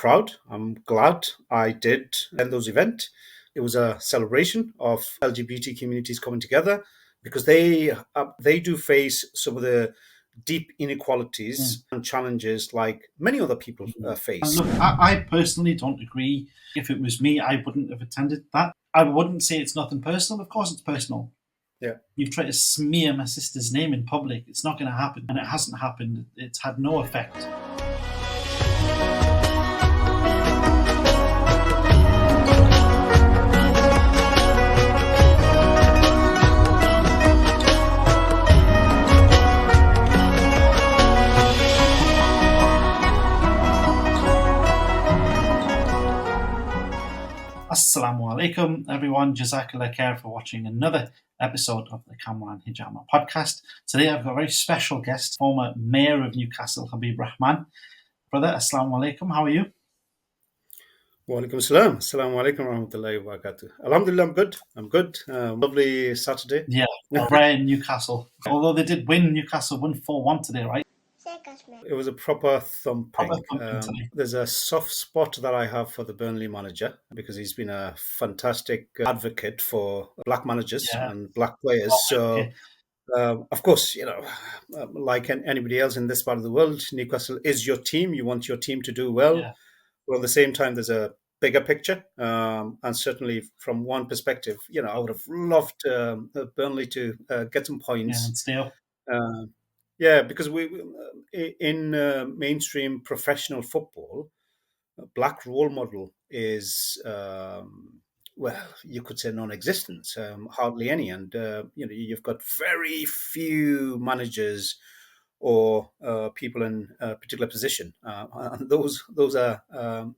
proud. I'm glad I did attend those events. It was a celebration of LGBT communities coming together because they do face some of the deep inequalities and challenges like many other people face. Look, I personally don't agree. If it was me, I wouldn't have attended that. I wouldn't say it's nothing personal. Of course it's personal. Yeah. You've tried to smear my sister's name in public. It's not going to happen. And it hasn't happened. It's had no effect. Assalamu alaikum, everyone. Jazakallah khair for watching another episode of the Kamran Hijama podcast. Today I've got a very special guest, former Mayor of Newcastle, Habib Rahman. Brother, assalamu alaikum. How are you? Wa alaikum salam. Assalamu alaikum warahmatullahi wabarakatuh. Alhamdulillah, I'm good. Lovely Saturday. Yeah, rare in Newcastle. Although they did win, Newcastle won 4-1 today, right? It was a proper thumping. Today. There's a soft spot that I have for the Burnley manager because he's been a fantastic advocate for black managers and black players. Of course, like anybody else in this part of the world, Newcastle is your team. You want your team to do well. Yeah. But at the same time, there's a bigger picture. And certainly from one perspective, I would have loved Burnley to get some points. Yeah, and still. Because we in mainstream professional football, a black role model is you could say non-existent, hardly any, and you've got very few managers or people in a particular position, and those are some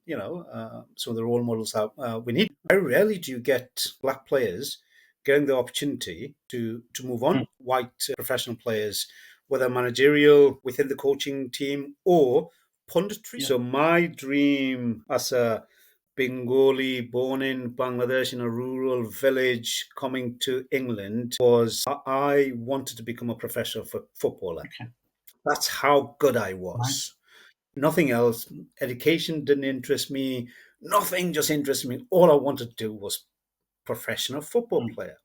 of the role models that we need. Very rarely do you get black players getting the opportunity to move on. White professional players, whether managerial within the coaching team or punditry. So my dream as a Bengali born in Bangladesh in a rural village coming to England was I wanted to become a professional footballer. Okay. That's how good I was. Right. Nothing else. Education didn't interest me. Nothing just interested me. All I wanted to do was professional football player.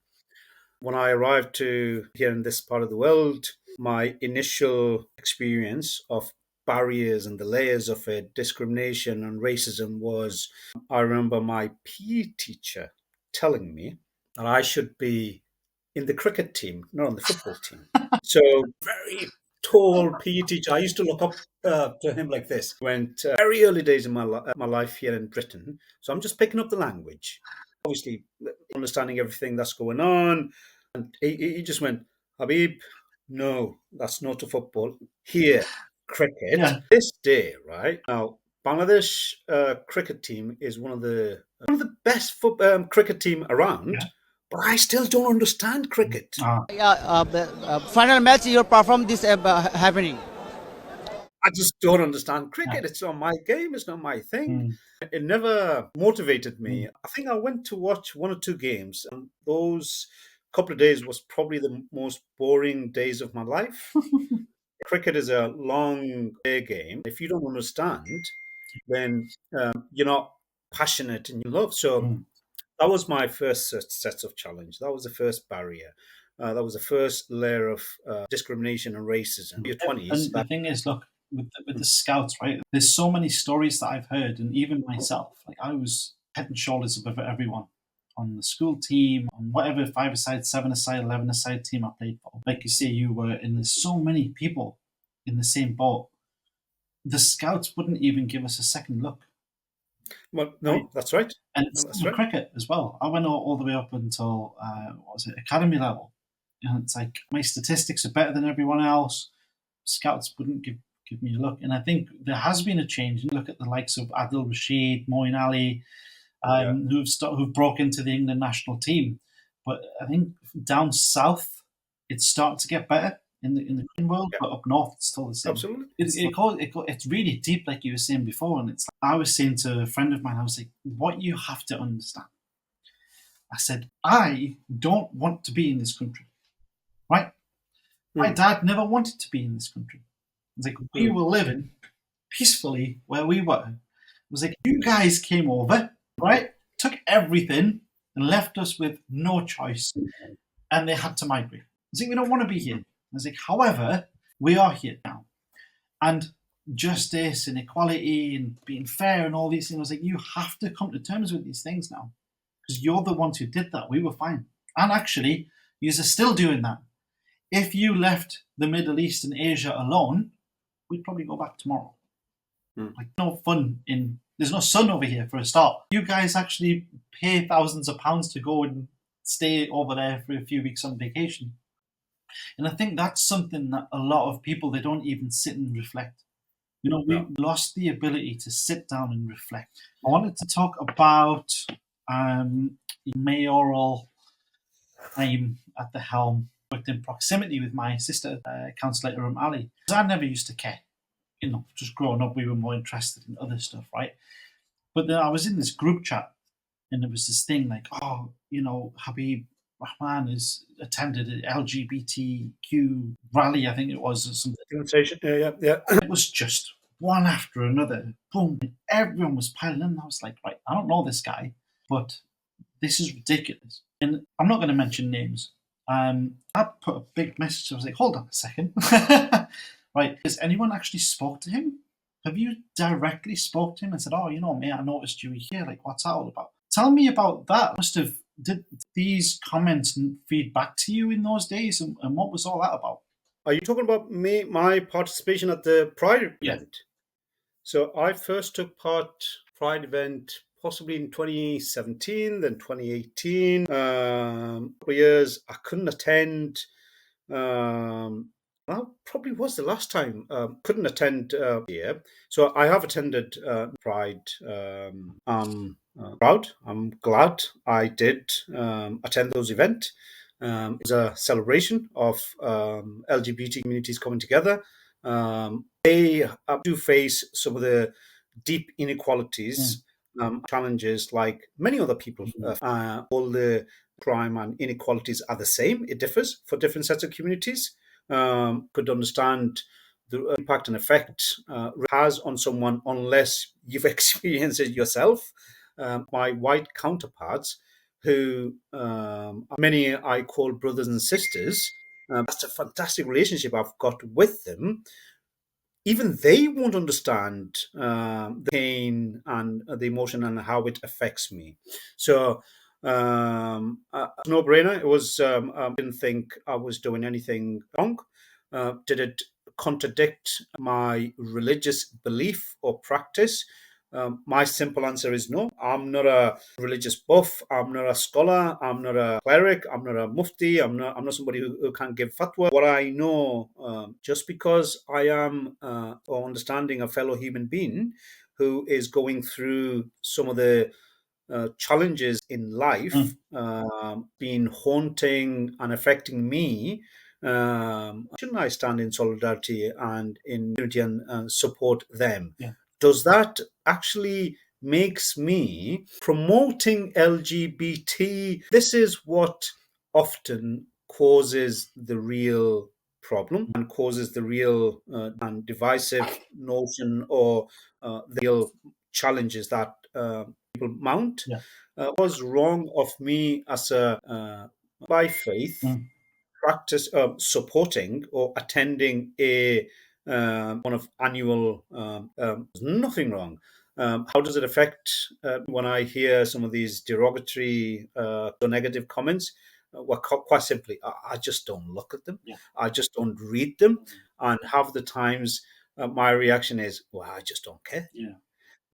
When I arrived here in this part of the world, my initial experience of barriers and the layers of it, discrimination and racism was, I remember my PE teacher telling me that I should be in the cricket team, not on the football team. So very tall PE teacher. I used to look up to him like this. Went very early days in my life here in Britain. So I'm just picking up the language. Obviously, understanding everything that's going on. And he just went, Habib, no, that's not a football. Here, cricket. Yeah. This day, right? Now, Bangladesh cricket team is one of the best cricket team around. Yeah. But I still don't understand cricket. Final match, you perform this happening. I just don't understand cricket. It's not my game. It's not my thing. It never motivated me. I think I went to watch one or two games, and those couple of days was probably the most boring days of my life. Cricket is a long day game. If you don't understand, then you're not passionate and you love. So that was my first set of challenge. That was the first barrier. That was the first layer of discrimination and racism. Your 20s. And the thing is, look, with the scouts, right? There's so many stories that I've heard, and even myself, like I was head and shoulders above everyone on the school team, on whatever 5-a-side, 7-a-side, 11-a-side team I played for. Like you say, you were, and there's so many people in the same boat. The scouts wouldn't even give us a second look. Well, no, right? That's right. And it's cricket as well. I went all the way up until, academy level. And it's like, my statistics are better than everyone else. Scouts wouldn't give me a look. And I think there has been a change. You look at the likes of Adil Rashid, Moeen Ali, who've broke into the England national team. But I think down south, it's starting to get better in the Green world, but up north, it's still the same. Absolutely. It's really deep, like you were saying before. And it's like, I was saying to a friend of mine, I was like, what you have to understand. I said, I don't want to be in this country, right? My dad never wanted to be in this country. It's like, we were living peacefully where we were. was like, you guys came over, right? Took everything and left us with no choice, and they had to migrate. I was like, we don't want to be here. I was like, however, we are here now. And justice and equality and being fair and all these things, I was like, you have to come to terms with these things now. Because you're the ones who did that. We were fine. And actually, you're still doing that. If you left the Middle East and Asia alone, we'd probably go back tomorrow. Like, no fun there's no sun over here for a start. You guys actually pay thousands of pounds to go and stay over there for a few weeks on vacation. And I think that's something that a lot of people, they don't even sit and reflect. You know, we lost the ability to sit down and reflect. I wanted to talk about mayoral time at the helm. Worked in proximity with my sister, Councillor Irim Ali. Because I never used to care. You know, just growing up, we were more interested in other stuff, right? But then I was in this group chat, and there was this thing like, oh, you know, Habib Rahman has attended an LGBTQ rally, I think it was, or something. Demonstration, yeah. It was just one after another. Boom. Everyone was piling in. I was like, right, I don't know this guy, but this is ridiculous. And I'm not going to mention names. I put a big message. I was like, hold on a second. Right, has anyone actually spoke to him? Have you directly spoke to him and said, oh, you know, mate, I noticed you were here. Like, what's that all about? Tell me about that. Did these comments feed back to you in those days? And what was all that about? Are you talking about my participation at the Pride event? So I first took part Pride event possibly in 2017, then 2018. For years I couldn't attend. That probably was the last time. Couldn't attend here. So I have attended Pride. I'm proud. I'm glad I did attend those events. It was a celebration of LGBT communities coming together. They do face some of the deep inequalities, challenges like many other people. All the crime and inequalities are the same. It differs for different sets of communities. Could understand the impact and effect it has on someone unless you've experienced it yourself. My white counterparts, who many I call brothers and sisters, that's a fantastic relationship I've got with them. Even they won't understand the pain and the emotion and how it affects me. So no-brainer. It was. I didn't think I was doing anything wrong. Did it contradict my religious belief or practice? My simple answer is no. I'm not a religious buff. I'm not a scholar. I'm not a cleric. I'm not a mufti. I'm not somebody who can give fatwa. What I know, just because I am or understanding a fellow human being who is going through some of the challenges in life been haunting and affecting me, shouldn't I stand in solidarity and in unity and support them? Yeah. Does that actually makes me promoting LGBT? This is what often causes the real problem and causes the real and divisive notion or the real challenges that people mount. Was wrong of me as a by faith practice supporting or attending a one of annual there's nothing wrong. How does it affect when I hear some of these derogatory or negative comments? Well, quite simply, I just don't look at them. I just don't read them. And half the times my reaction is, well, I just don't care.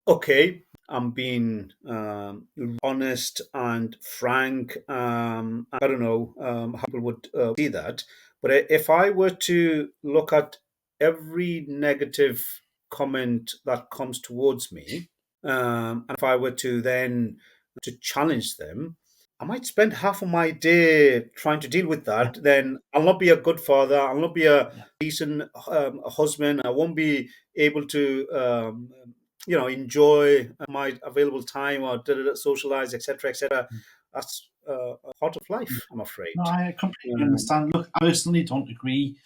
Okay, I'm being honest and frank. I don't know how people would see that. But if I were to look at every negative comment that comes towards me, and if I were to then to challenge them, I might spend half of my day trying to deal with that. Then I'll not be a good father. I'll not be a decent husband. I won't be able to enjoy my available time or socialize, etc., etc. That's a part of life, I'm afraid. No, I completely understand. Look, I personally don't agree.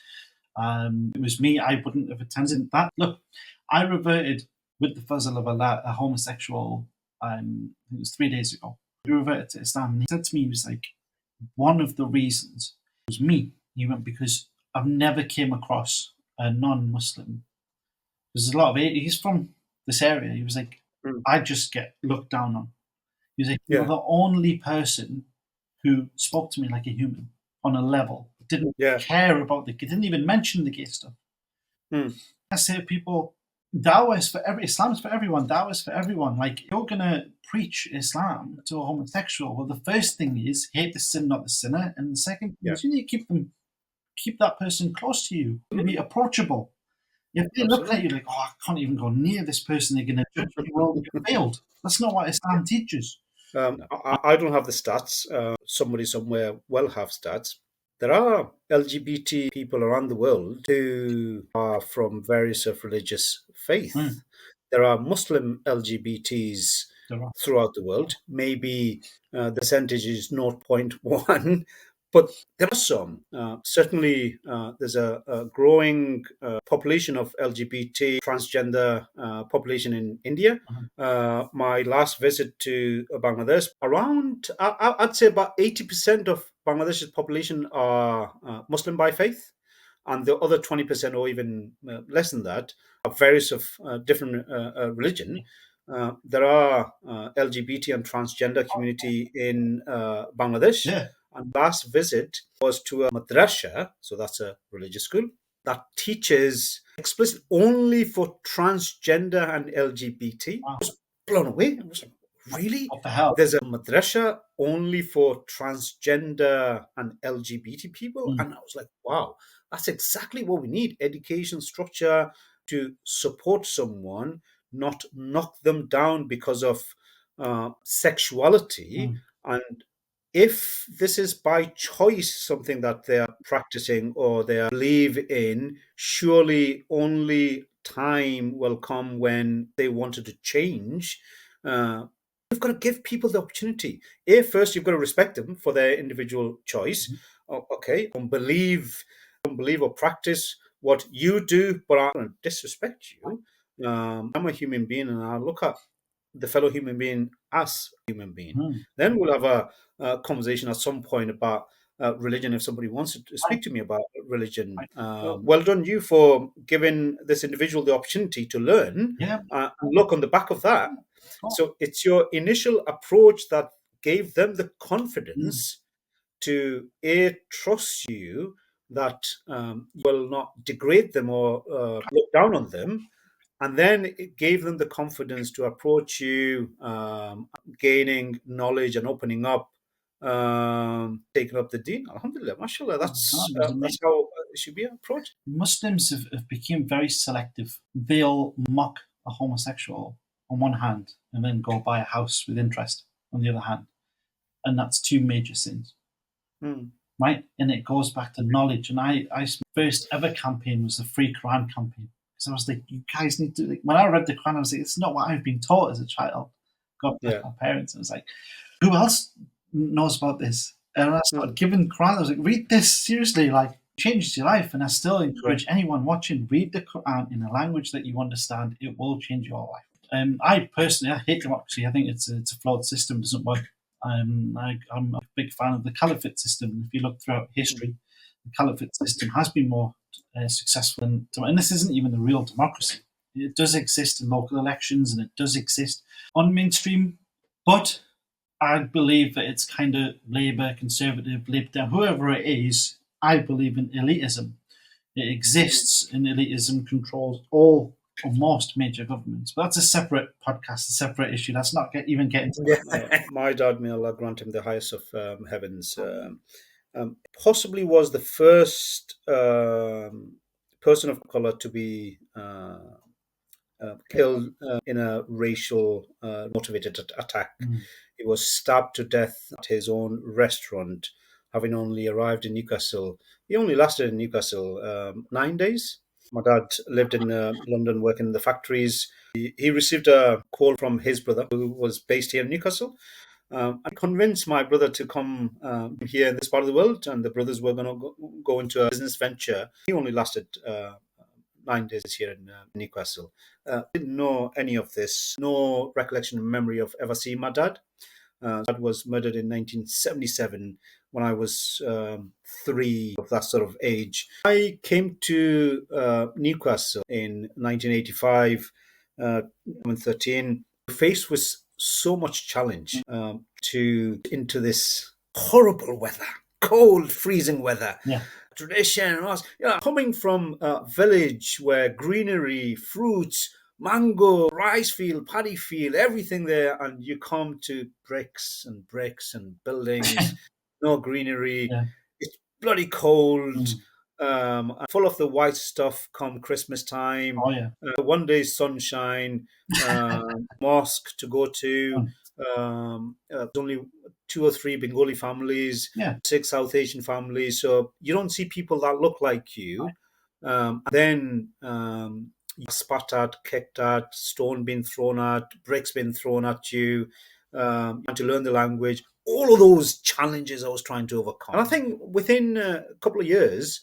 It was me, I wouldn't have attended that. Look, I reverted with the fuzzle of a homosexual, it was 3 days ago. He reverted to Islam, and he said to me, he was like, one of the reasons was me. He went, because I've never came across a non-Muslim. There's a lot of, he's from this area. He was like, I just get looked down on. He was like, you're the only person who spoke to me like a human on a level. Didn't care about didn't even mention the gay stuff. I say to people, dawah is for Islam is for everyone. Dawah is for everyone. Like, you're gonna preach Islam to a homosexual. Well, the first thing is hate the sin, not the sinner, and the second thing is you need to keep that person close to you. You be approachable. If they look at you like, oh, I can't even go near this person, they're gonna judge me. Well, you failed. That's not what Islam teaches. I don't have the stats. Somebody somewhere will have stats. There are LGBT people around the world who are from various religious faith. There are Muslim LGBTs throughout the world. Maybe the percentage is 0.1, but there are some. Certainly, there's a growing population of LGBT transgender population in India. My last visit to Bangladesh, I'd say about 80% of Bangladesh's population are Muslim by faith, and the other 20% or even less than that are various of different religion. There are LGBT and transgender community in Bangladesh. Yeah. And last visit was to a madrasa, so that's a religious school, that teaches explicit only for transgender and LGBT. Wow. I was blown away. I was like, really? What the hell? There's a madrasa only for transgender and LGBT people? And I was like, wow, that's exactly what we need. Education structure to support someone, not knock them down because of sexuality. And if this is by choice something that they are practicing or they believe in, surely only time will come when they wanted to change. You've got to give people the opportunity. First, you've got to respect them for their individual choice. Okay, don't believe or practice what you do, but I'm going to disrespect you. I'm a human being, and I look at the fellow human being as a human being. Then we'll have a conversation at some point about religion if somebody wants to speak to me about religion. Well done you for giving this individual the opportunity to learn and look on the back of that. So it's your initial approach that gave them the confidence to trust you, that you will not degrade them or look down on them. And then it gave them the confidence to approach you, gaining knowledge and opening up, taking up the deen. Alhamdulillah, mashallah, that's how it should be approached. Muslims have become very selective. They'll mock a homosexual on one hand and then go buy a house with interest on the other hand. And that's two major sins. Right? And it goes back to knowledge. And I first ever campaign was the Free Quran campaign. Because I was like, you guys need to, when I read the Quran, I was like, it's not what I've been taught as a child. God bless my parents. I was like, who else knows about this? And I started giving Quran. I was like, read this seriously, like, it changes your life. And I still encourage anyone watching, read the Quran in a language that you understand. It will change your life. I personally hate democracy. I think it's a flawed system, doesn't work. I'm a big fan of the caliphate system. If you look throughout history, the caliphate system has been more successful and this isn't even the real democracy. It does exist in local elections and it does exist on mainstream, but I believe that it's kind of Labour, Conservative, Lib Dem, whoever it is. I believe in elitism. It exists, and elitism controls all or most major governments. But that's a separate podcast, a separate issue. That's not even getting to that. My dad, may Allah grant him the highest of heavens, possibly was the first person of color to be killed in a racial motivated attack. He was stabbed to death at his own restaurant, having only arrived in Newcastle. He only lasted in Newcastle 9 days. My dad lived in London, working in the factories. He received a call from his brother, who was based here in Newcastle. I convinced my brother to come here in this part of the world, and the brothers were going to go into a business venture. He only lasted 9 days here in Newcastle. Didn't know any of this, no recollection or memory of ever seeing my dad. Dad was murdered in 1977 when I was 3, of that sort of age. I came to Newcastle in 1985, 13, faced with so much challenge to into this horrible weather, cold, freezing weather. Yeah. Tradition, coming from a village where greenery, fruits, mango, rice field, paddy field, everything there, and you come to bricks and buildings, no greenery. Yeah. It's bloody cold. And full of the white stuff come Christmas time. Oh yeah. One day sunshine, mosque to go to. Only 2 or 3 Bengali families, Yeah. 6 South Asian families. So you don't see people that look like you. Then spat at, kicked at, stone being thrown at, bricks being thrown at you, to learn the language. All of those challenges I was trying to overcome. And I think within a couple of years,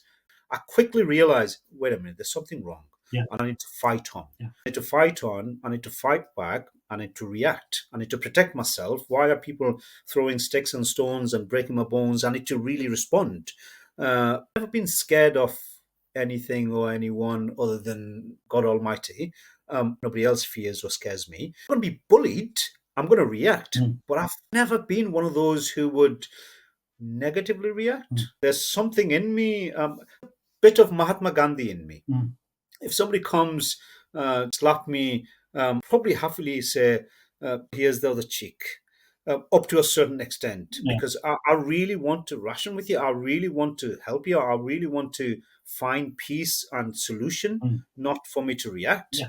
I quickly realized, wait a minute, there's something wrong. Yeah. And I need to fight on. Yeah. I need to fight on. I need to fight back. I need to react. I need to protect myself. Why are people throwing sticks and stones and breaking my bones? I need to really respond. I've never been scared of anything or anyone other than God Almighty. Nobody else fears or scares me. I'm going to be bullied. I'm going to react. But I've never been one of those who would negatively react. There's something in me, a bit of Mahatma Gandhi in me. If somebody comes, slap me, probably happily say, here's the other cheek, up to a certain extent, because I really want to ration with you. I really want to help you. I really want to find peace and solution, not for me to react.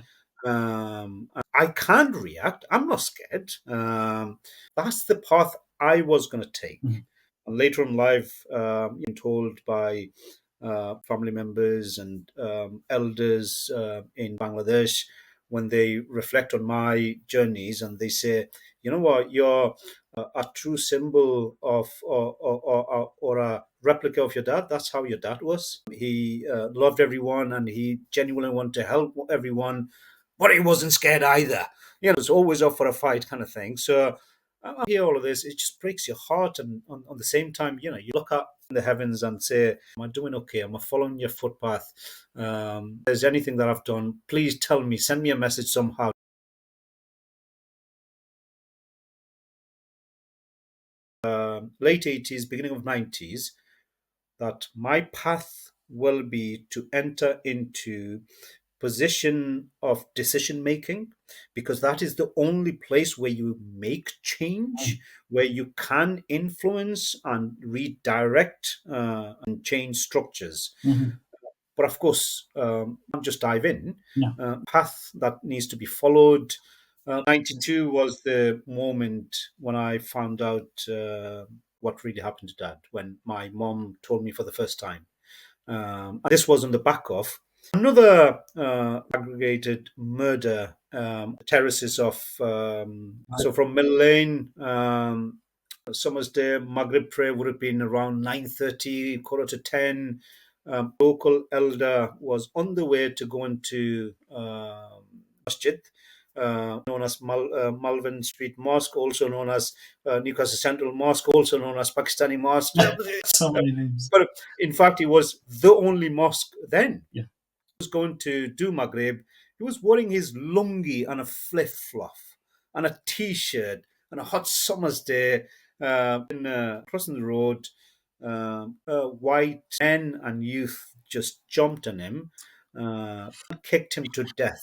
I can't react. I'm not scared. That's the path I was going to take. And later in life, I'm told by family members and elders in Bangladesh, when they reflect on my journeys, and they say, you know what, you're a true symbol of or a replica of your dad. That's how your dad was. He loved everyone and he genuinely wanted to help everyone, but he wasn't scared either. You know, it was always up for a fight kind of thing. So I hear all of this, it just breaks your heart. And on the same time, you know, you look up in the heavens and say, am I doing okay? Am I following your footpath? If there's anything that I've done, please tell me, send me a message somehow. Late 80s, beginning of 90s, that my path will be to enter into position of decision making, because that is the only place where you make change, where you can influence and redirect and change structures. But of course, can't just dive in. Path that needs to be followed. 92 was the moment when I found out what really happened to Dad, when my mom told me for the first time. This was on the back of another aggregated murder, terraces of, so from Mill Lane, Summer's Day, Maghrib prayer would have been around 9:30, quarter to 10. Local elder was on the way to go into masjid, known as Malvern Street Mosque, also known as Newcastle Central Mosque, also known as Pakistani Mosque. So many names. But in fact, it was the only mosque then. Yeah. He was going to do Maghrib. He was wearing his lungi and a flip-flop and a T-shirt and a hot summer's day, crossing the road. White men and youth just jumped on him, and kicked him to death.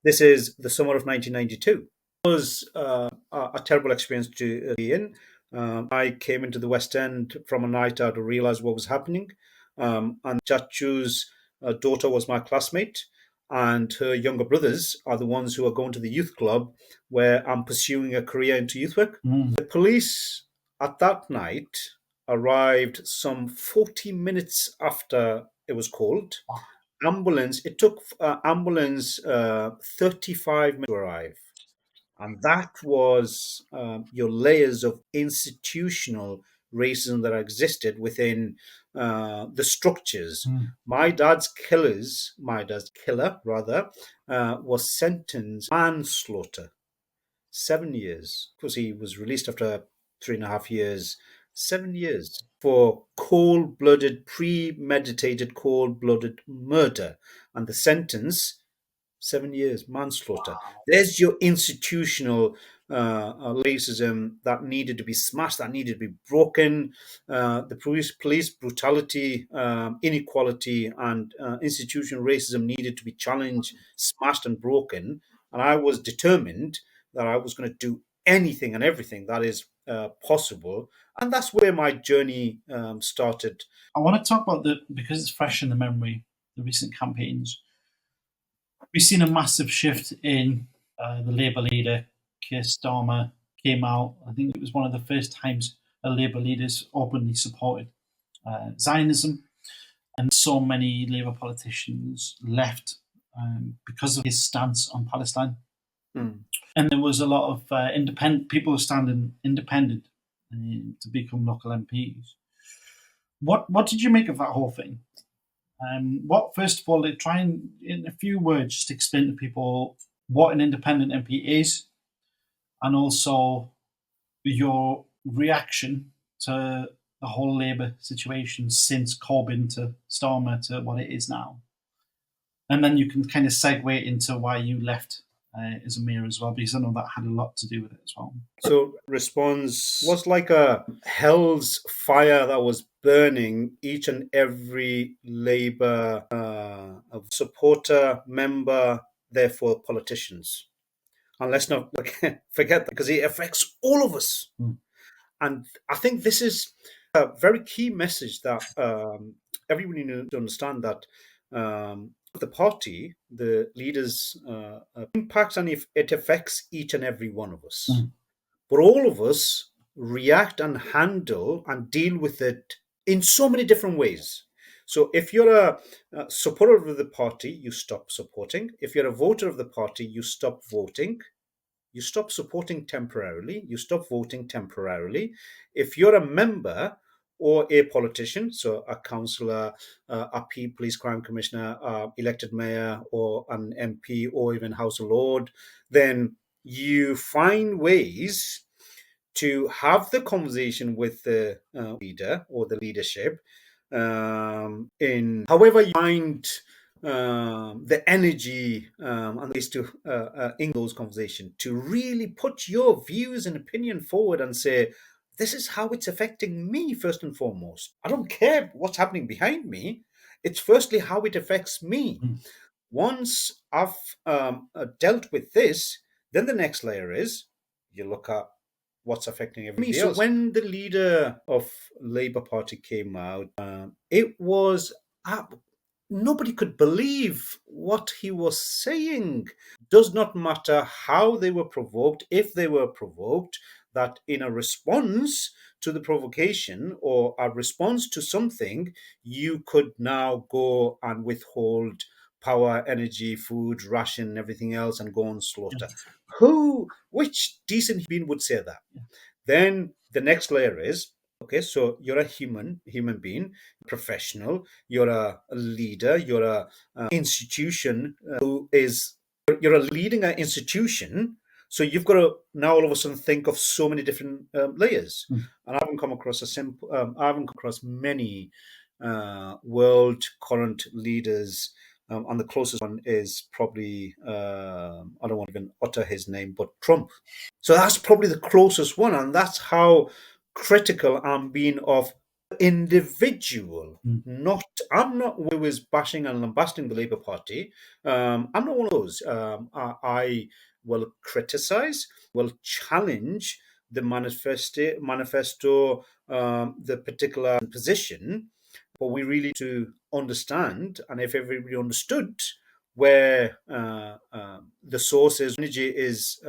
This is the summer of 1992. It was a terrible experience to be in. I came into the West End from a night out to realize what was happening. And Chachu's daughter was my classmate, and her younger brothers are the ones who are going to the youth club where I'm pursuing a career into youth work. The police at that night arrived some 40 minutes after it was called. Ambulance, it took ambulance 35 minutes to arrive. And that was your layers of institutional racism that existed within the structures. My dad's killer rather, was sentenced manslaughter, 7 years, because he was released after 3.5 years. 7 years for premeditated, cold-blooded murder, and the sentence 7 years manslaughter. Wow. There's your institutional racism that needed to be smashed, that needed to be broken. The police brutality, inequality, and institutional racism needed to be challenged, smashed, and broken. And I was determined that I was going to do anything and everything that is possible. And that's where my journey started. I want to talk about because it's fresh in the memory, the recent campaigns. We've seen a massive shift in the Labour leader, Keir Starmer, came out. I think it was one of the first times a Labour leader's openly supported Zionism, and so many Labour politicians left because of his stance on Palestine. And there was a lot of independent people standing independent to become local MPs. What did you make of that whole thing? What, first of all, try and, in a few words, just explain to people what an independent MP is, and also your reaction to the whole Labour situation since Corbyn to Starmer to what it is now. And then you can kind of segue into why you left as a mayor as well, because I know that had a lot to do with it as well. So response was like a hell's fire that was burning each and every Labour supporter, member, therefore politicians. And let's not forget that, because it affects all of us. And I think this is a very key message that everybody needs to understand, that the party, the leaders, impacts, and it affects each and every one of us. But all of us react and handle and deal with it in so many different ways. So if you're a supporter of the party, you stop supporting. If you're a voter of the party, you stop voting. You stop supporting temporarily. You stop voting temporarily. If you're a member or a politician, so a councillor, a police crime commissioner, elected mayor, or an MP, or even House of Lord, then you find ways to have the conversation with the leader or the leadership in however you find the energy and ways to in those conversations, to really put your views and opinion forward and say, this is how it's affecting me first and foremost. I don't care what's happening behind me. It's firstly how it affects me. Once I've dealt with this, then the next layer is you look at what's affecting everybody else. So when the leader of Labour Party came out, it was nobody could believe what he was saying. Does not matter how they were provoked, if they were provoked, that in a response to the provocation or a response to something, you could now go and withhold power, energy, food, ration, everything else, and go and slaughter. Which decent being would say that? Then the next layer is, okay, so you're a human being, professional, you're a leader, you're a institution you're leading an institution. So you've got to now all of a sudden think of so many different layers. And I haven't come across many world current leaders. And the closest one is probably, I don't want to even utter his name, but Trump. So that's probably the closest one. And that's how critical I'm being of individual. I'm not one who is bashing and lambasting the Labour Party. I'm not one of those. I will criticize, will challenge the manifesto, the particular position. But we really need to understand, and if everybody understood where the sources energy is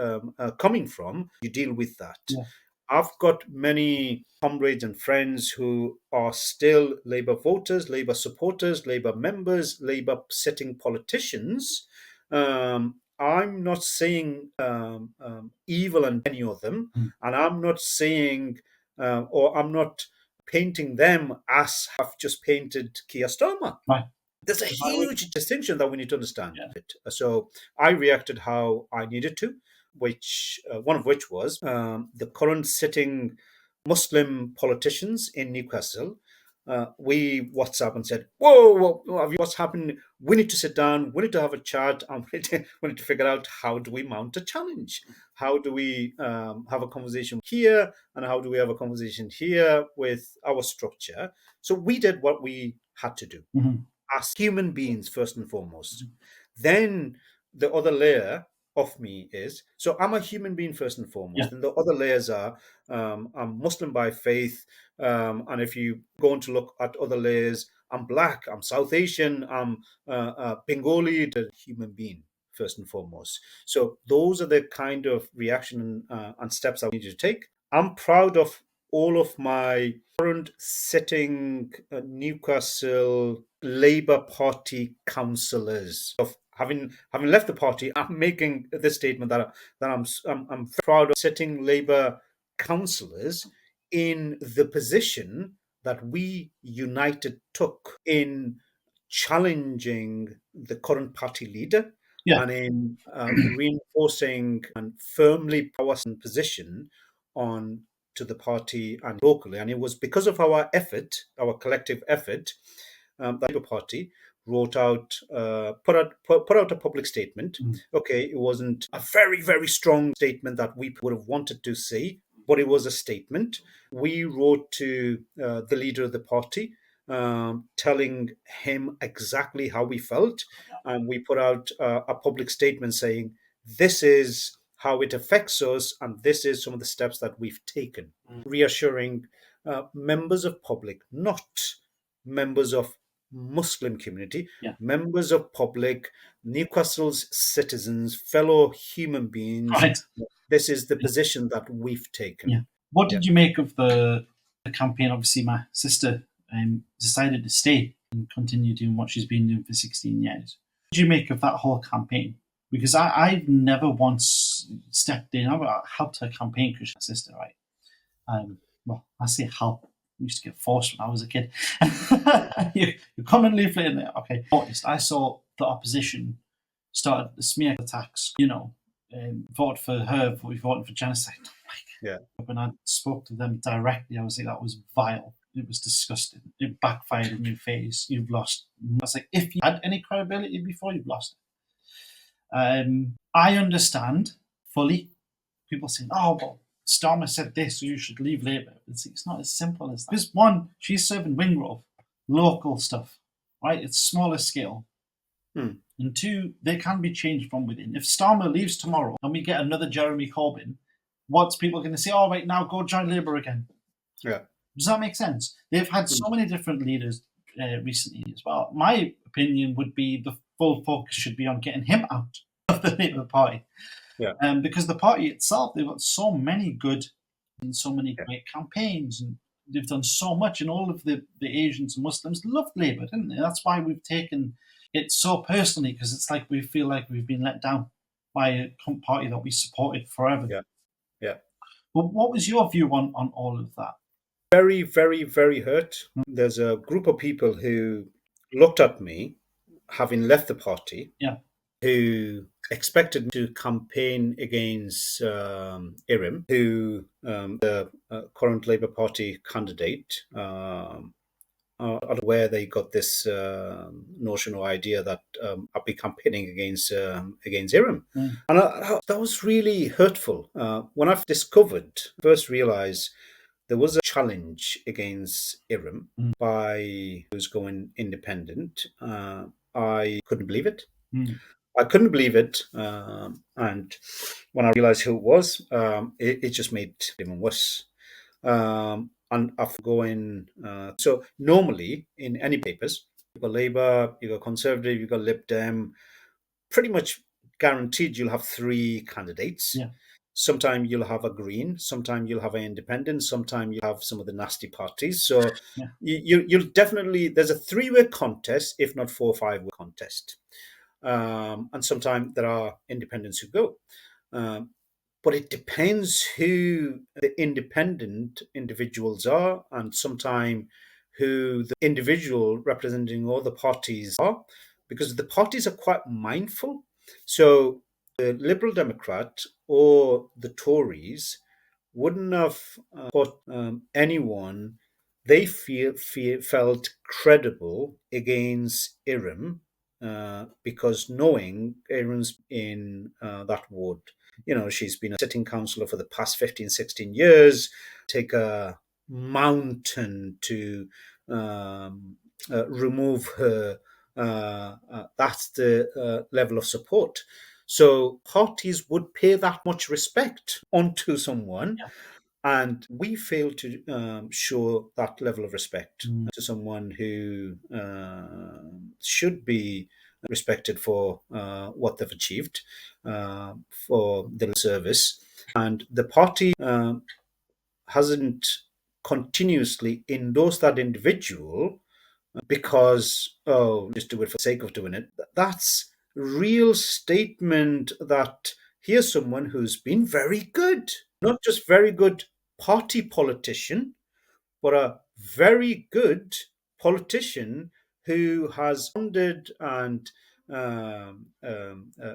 coming from, you deal with that. Yeah. I've got many comrades and friends who are still Labour voters, Labour supporters, Labour members, Labour sitting politicians. I'm not saying evil in any of them, and I'm not saying or I'm not painting them as I've just painted Keir Starmer. Right. There's a huge distinction that we need to understand. Yeah. So I reacted how I needed to, which one of which was the current sitting Muslim politicians in Newcastle. We WhatsApp and said, "Whoa, what's happened? We need to sit down. We need to have a chat, and we need to figure out how do we mount a challenge. How do we have a conversation here, and how do we have a conversation here with our structure?" So we did what we had to do as human beings first and foremost. Then the other layer of me is, so I'm a human being first and foremost, and the other layers are I'm Muslim by faith, and if you go on to look at other layers, I'm black, I'm South Asian, I'm Bengali, the human being first and foremost. So those are the kind of reaction and steps I need to take. I'm proud of all of my current sitting Newcastle Labour Party councillors. Of having left the party, I'm making this statement that I'm proud of sitting Labour councillors in the position that we united took in challenging the current party leader and in reinforcing and firmly our position on to the party and locally. And it was because of our effort, our collective effort, the Labour Party put out a public statement. Okay, it wasn't a very, very strong statement that we would have wanted to see, but it was a statement. We wrote to the leader of the party, telling him exactly how we felt, and we put out a public statement saying, this is how it affects us, and this is some of the steps that we've taken. Reassuring members of public, not members of Muslim community, members of public, Newcastle's citizens, fellow human beings. Right. This is the position that we've taken. What did you make of the campaign? Obviously, my sister decided to stay and continue doing what she's been doing for 16 years. What did you make of that whole campaign? Because I've never once stepped in. I've helped her campaign because she's my sister, right? Well, I say help. We used to get forced when I was a kid. you come and leaflet in there. Okay. I saw the opposition started the smear attacks, vote for her, we voted for genocide. When I spoke to them directly, I was like, that was vile. It was disgusting. It backfired in your face. You've lost. I was like, if you had any credibility before, you've lost it. I understand fully people saying, oh, well, Starmer said this, so you should leave Labour. It's not as simple as that. Because one, she's serving Wingrove, local stuff, right? It's smaller scale. And two, they can be changed from within. If Starmer leaves tomorrow and we get another Jeremy Corbyn, what's people going to say? Oh, right, now go join Labour again. Yeah. Does that make sense? They've had so many different leaders recently as well. My opinion would be the full focus should be on getting him out of the Labour Party. Because the party itself, they've got so many good and so many great campaigns, and they've done so much, and all of the Asians and Muslims loved Labour, didn't they? That's why we've taken it so personally, because it's like we feel like we've been let down by a party that we supported forever. But what was your view on all of that? Very, very, very hurt. There's a group of people who looked at me, having left the party, who expected to campaign against Irim, who the current Labour Party candidate, where they got this notion or idea that I'd be campaigning against Irim. And that was really hurtful. When I first realised there was a challenge against Irim by who's going independent, I couldn't believe it. I couldn't believe it. And when I realised who it was, it just made it even worse. And after going, so normally in any papers, you've got Labour, you've got Conservative, you've got Lib Dem, pretty much guaranteed you'll have three candidates. Sometimes you'll have a Green, sometimes you'll have an Independent, sometimes you'll have some of the nasty parties. So you'll definitely, there's a three-way contest, if not 4 or 5-way contest. And sometimes there are independents who go. but it depends who the independent individuals are, and sometimes who the individual representing all the parties are, because the parties are quite mindful. So the Liberal Democrat or the Tories wouldn't have put anyone they felt credible against Irim, because knowing Irim's in that ward, she's been a sitting councillor for the past 15, 16 years, take a mountain to remove her. That's the level of support. So parties would pay that much respect onto someone, and we fail to show that level of respect to someone who should be respected for what they've achieved for their service. And the party hasn't continuously endorsed that individual because, oh, just do it for the sake of doing it. That's real statement that here's someone who's been very good, not just very good party politician, but a very good politician who has responded and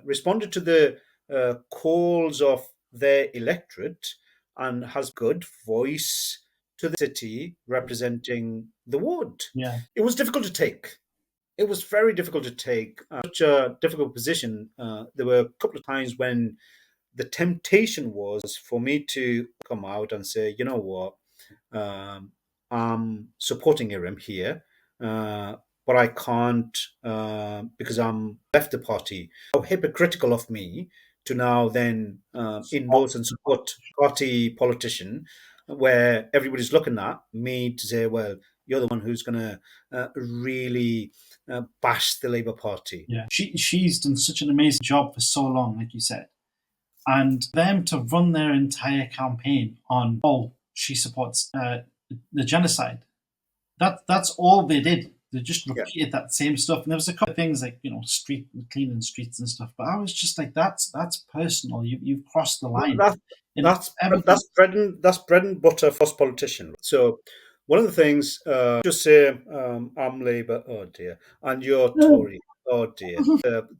responded to the calls of their electorate and has good voice to the city representing the ward. Yeah. It was difficult to take. It was very difficult to take such a difficult position. There were a couple of times when the temptation was for me to come out and say, you know what, I'm supporting Irim here, but I can't because I'm left the party. How hypocritical of me to now then endorse and support party politician, where everybody's looking at me to say, well, you're the one who's going to really bash the Labour Party. Yeah, she's done such an amazing job for so long, like you said. And them to run their entire campaign on, oh, she supports the genocide. That's all they did. They just repeated that same stuff. And there was a couple of things like, street cleaning streets and stuff. But I was just like, that's personal. You've crossed the line. That's bread and butter for us politicians. So one of the things, just say I'm Labour, oh dear, and you're Tory, oh dear.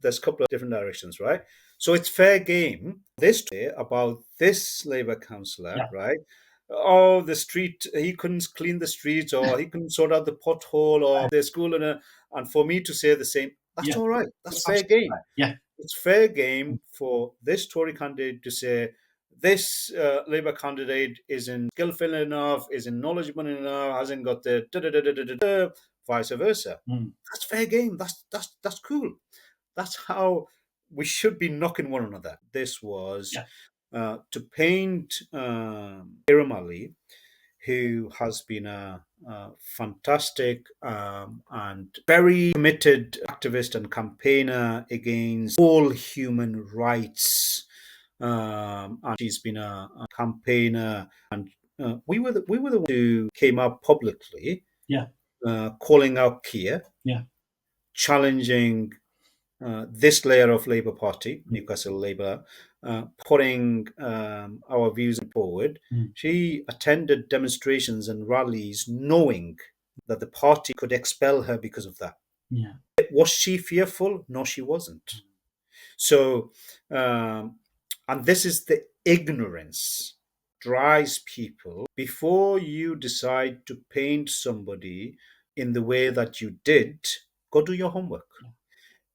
There's a couple of different directions, right? So it's fair game this day about this Labour councillor, right? Oh, the street, he couldn't clean the streets, or he couldn't sort out the pothole, or the school, and for me to say the same, that's all right. That's fair game. Right. Yeah. It's fair game for this Tory candidate to say, this Labour candidate isn't skillful enough, isn't knowledgeable enough, hasn't got the vice versa. That's fair game. That's cool. That's how we should be knocking one another. This was to paint Irim Ali, who has been a fantastic and very committed activist and campaigner against all human rights. And she's been a campaigner, and we were the ones who came out publicly, calling out Keir, challenging this layer of Labour Party, Newcastle Labour, putting our views forward. She attended demonstrations and rallies knowing that the party could expel her because of that. Was she fearful? No, she wasn't. So, and this is the ignorance drives people. Before you decide to paint somebody in the way that you did, go do your homework.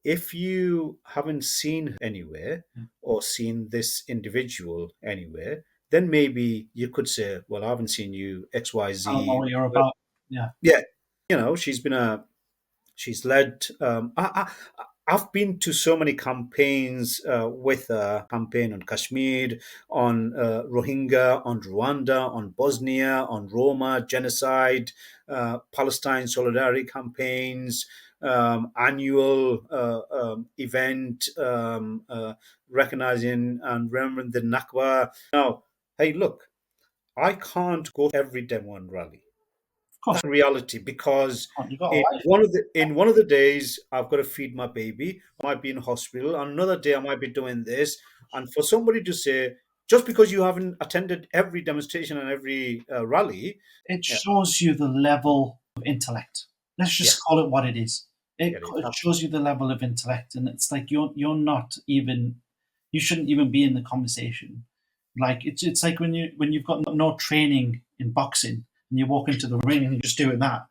If you haven't seen her anywhere or seen this individual anywhere, then maybe you could say, well, I haven't seen you XYZ. I don't know what you're about. Yeah. She's led. I've been to so many campaigns with a campaign on Kashmir, on Rohingya, on Rwanda, on Bosnia, on Roma, genocide, Palestine solidarity campaigns, annual event recognizing and remembering the Nakba. Now, hey, look, I can't go to every demo and rally. That's reality, because in one of the days I've got to feed my baby, I might be in hospital, and another day I might be doing this, and for somebody to say just because you haven't attended every demonstration and every rally. It shows you the level of intellect. Let's just call it what it is. It shows you the level of intellect, and it's like you're not even, you shouldn't even be in the conversation. Like it's like when you've got no training in boxing and you walk into the ring and you're just doing that,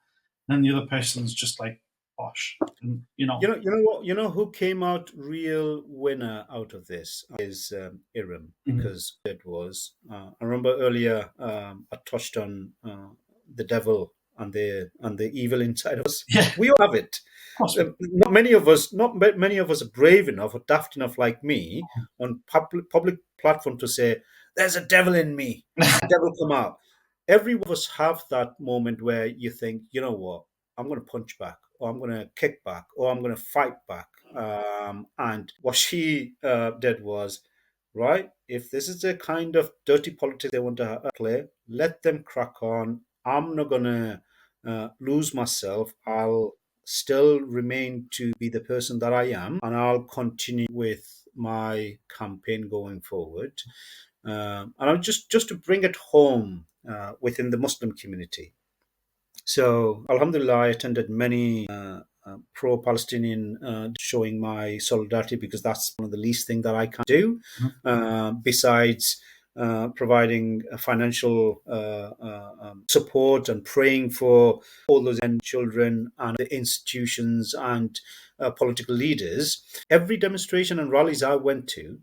and the other person's just like, bosh, and, You know what? You know who came out real winner out of this is Irim, because it was. I remember earlier I touched on the devil and the evil inside of us. Yeah. We all have it. Of course. Not many of us are brave enough or daft enough like me on public platform to say, "There's a devil in me. The devil come out." Every one of us have that moment where you think, you know what? I'm going to punch back, or I'm going to kick back, or I'm going to fight back. And what she did was, right, if this is the kind of dirty politics they want to play, let them crack on. I'm not going to lose myself. I'll still remain to be the person that I am, and I'll continue with my campaign going forward. And I'll just to bring it home within the Muslim community. So, Alhamdulillah, I attended many pro-Palestinian showing my solidarity, because that's one of the least thing that I can do, besides providing financial support and praying for all those young children and the institutions and political leaders. Every demonstration and rallies I went to,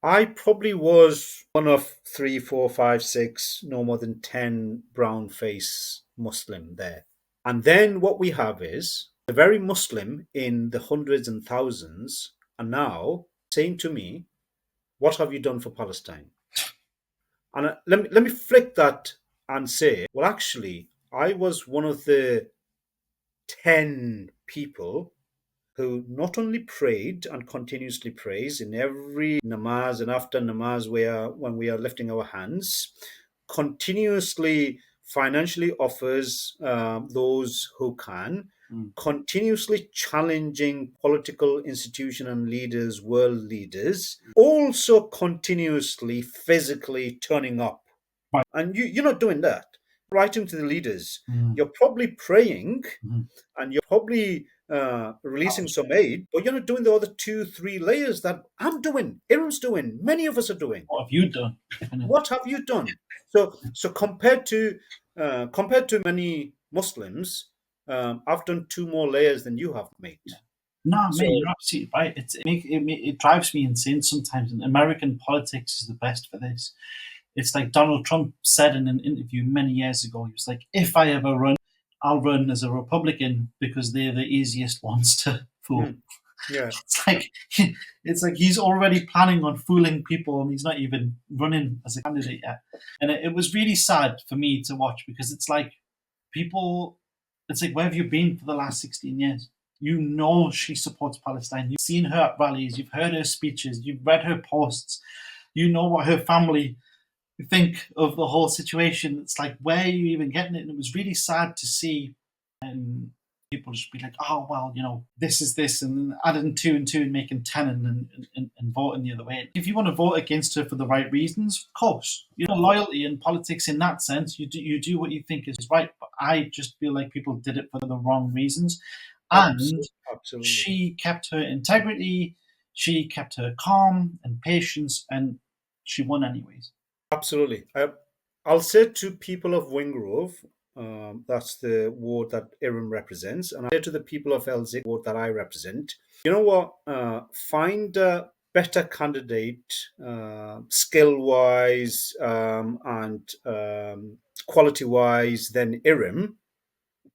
I probably was one of 3, 4, 5, 6, no more than 10 brown face Muslim there. And then what we have is the very Muslim in the hundreds and thousands are now saying to me, "What have you done for Palestine?" And let me flick that and say, well, actually, I was one of the 10 people who not only prayed and continuously prays in every namaz and after namaz when we are lifting our hands, continuously financially offers those who can, continuously challenging political institution and leaders, world leaders, also continuously physically turning up. Right. And you're not doing that. Writing to the leaders, you're probably praying and you're probably releasing some aid, but you're not doing the other 2, 3 layers that I'm doing, Irim's doing, many of us are doing. What have you done? What have you done? So compared to many Muslims, I've done 2 more layers than you have, mate. No, mate, you're absolutely right. It drives me insane sometimes. And American politics is the best for this. It's like Donald Trump said in an interview many years ago. He was like, "If I ever run, I'll run as a Republican because they're the easiest ones to fool." Yeah. It's like he's already planning on fooling people, and he's not even running as a candidate yet. And it was really sad for me to watch, because it's like people. It's like, where have you been for the last 16 years? You know she supports Palestine. You've seen her at rallies. You've heard her speeches. You've read her posts. You know what her family think of the whole situation. It's like, where are you even getting it? And it was really sad to see people just be like, "Oh, well, this is this," and then adding 2 and 2 and making 10 and voting the other way. If you want to vote against her for the right reasons, of course, loyalty in politics in that sense, you do what you think is right. But I just feel like people did it for the wrong reasons. And Absolutely. She kept her integrity, she kept her calm and patience, and she won anyways. Absolutely. I'll say to people of Wingrove, that's the ward that Irim represents, and I say to the people of LZ ward that I represent, you know what? Find a better candidate, skill-wise and quality-wise than Irim,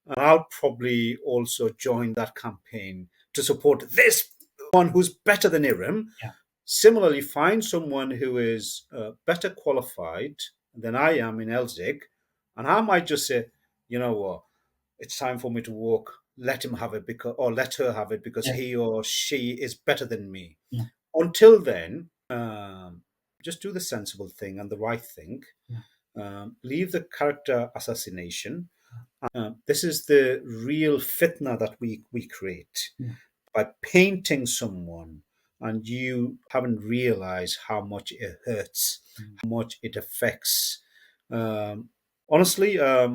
and I'll probably also join that campaign to support this one who's better than Irim. Yeah. Similarly, find someone who is better qualified than I am in Elzig, and I might just say, you know what, it's time for me to walk. Let him have it, or let her have it, because he or she is better than me. Yeah. Until then, just do the sensible thing and the right thing. Leave the character assassination. This is the real fitna that we create by painting someone and you haven't realized how much it hurts, how much it affects. Um, Honestly, I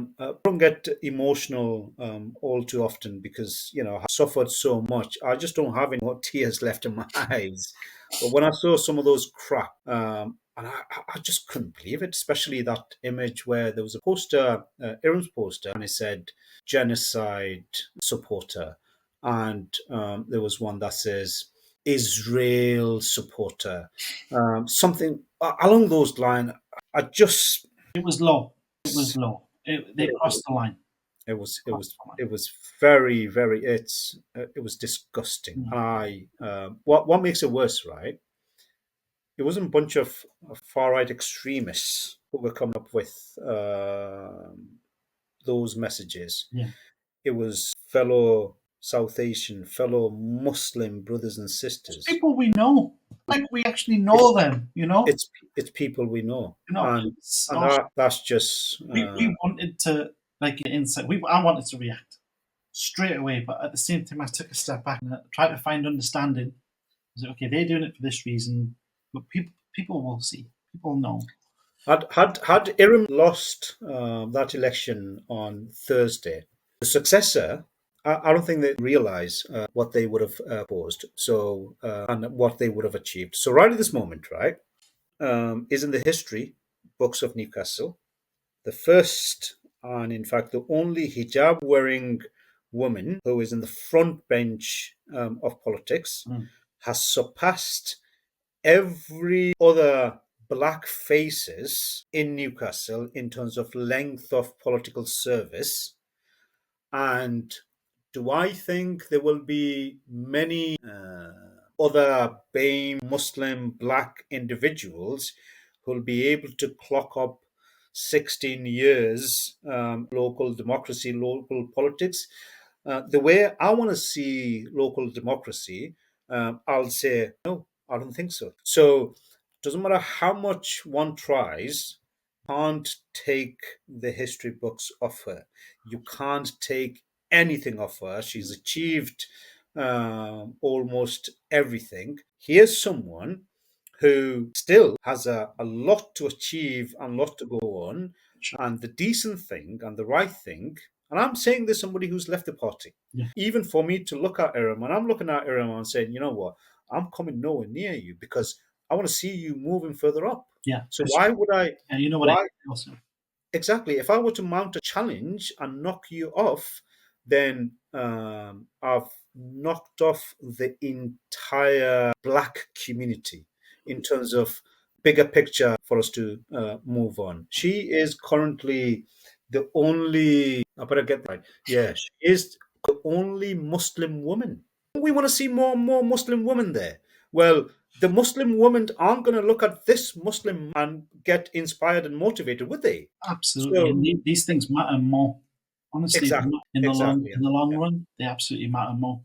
don't get emotional all too often because I suffered so much. I just don't have any more tears left in my eyes. But when I saw some of those crap, and I just couldn't believe it, especially that image where there was a poster, Irim's poster, and it said genocide supporter, and there was one that says Israel supporter, something along those lines. I just It was low. It was low. They crossed the line. it was it Crossed was the line. it was very very it was disgusting. Mm. And what makes it worse, right? It wasn't a bunch of far right extremists who were coming up with those messages. Yeah. It was fellow South Asian, fellow Muslim brothers and It's sisters. people we know. Like we actually know them, you know? It's people we know, You know, and it's and gosh, that's just we wanted to like get insight. I wanted to react straight away, but at the same time I took a step back and tried to find understanding. I was like, okay, they're doing it for this reason, but people will see. People know. had Irim lost that election on Thursday, the successor. I don't think they realize what they would have posed, so and what they would have achieved. So right at this moment, right, is in the history books of Newcastle, the first and in fact the only hijab wearing woman who is in the front bench of politics, Mm. has surpassed every other black faces in Newcastle in terms of length of political service. And do I think there will be many other BAME Muslim black individuals who'll be able to clock up 16 years local democracy, local politics? The way I want to see local democracy, I'll say, no, I don't think so. So it doesn't matter how much one tries, can't take the history books off her. You can't take anything off her. She's achieved almost everything. Here's someone who still has a lot to achieve and a lot to go on. Sure. And the decent thing and the right thing, and I'm saying this somebody who's left the party. Yeah. Even for me to look at Irim, and I'm looking at Irim and saying, you know what, I'm coming nowhere near you because I want to see you moving further up. Yeah. So why would I? Yeah, you know what? Why Also. exactly? If I were to mount a challenge and knock you off, then I've knocked off the entire black community in terms of bigger picture for us to move on. She is currently the only. I better get that right. Yeah, she is the only Muslim woman. We want to see more and more Muslim women there. Well, the Muslim women aren't going to look at this Muslim and get inspired and motivated, would they? Absolutely, So and these things matter more. Honestly, exactly, in exactly, the long yeah, run, they absolutely matter more.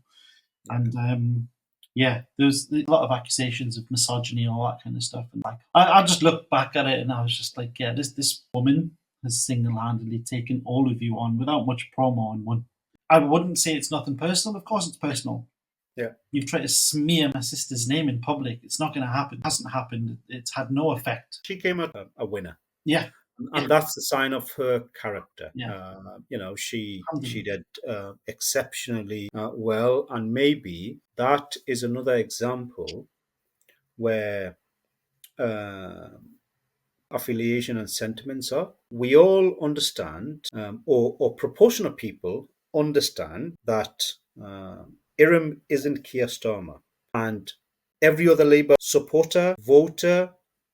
yeah. And yeah, there's a lot of accusations of misogyny and all that kind of stuff. And like, I just looked back at it and I was just like, yeah, this woman has single-handedly taken all of you on without much promo and won. I wouldn't say it's nothing personal. Of course, it's personal. Yeah. You've tried to smear my sister's name in public. It's not going to happen. It hasn't happened. It's had no effect. She came out a winner. Yeah. And that's the sign of her character. Yeah. She did exceptionally well, and maybe that is another example where affiliation and sentiments are. We all understand, or proportion of people understand that Irim isn't Keir Starmer, and every other Labour supporter, voter,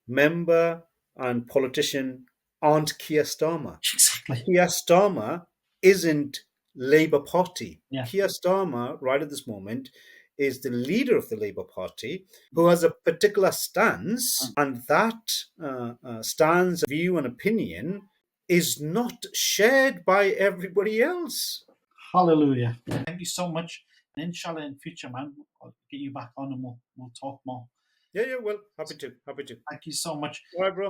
member, and politician aren't Keir Starmer. Exactly. Keir Starmer isn't Labour Party. Yeah. Keir Starmer, right at this moment, is the leader of the Labour Party who has a particular stance, and that stance, view, and opinion is not shared by everybody else. Hallelujah. Thank you so much. And inshallah, in future, man, I'll get you back on and we'll talk more. Yeah, well, happy to. Thank you so much. All right, bro.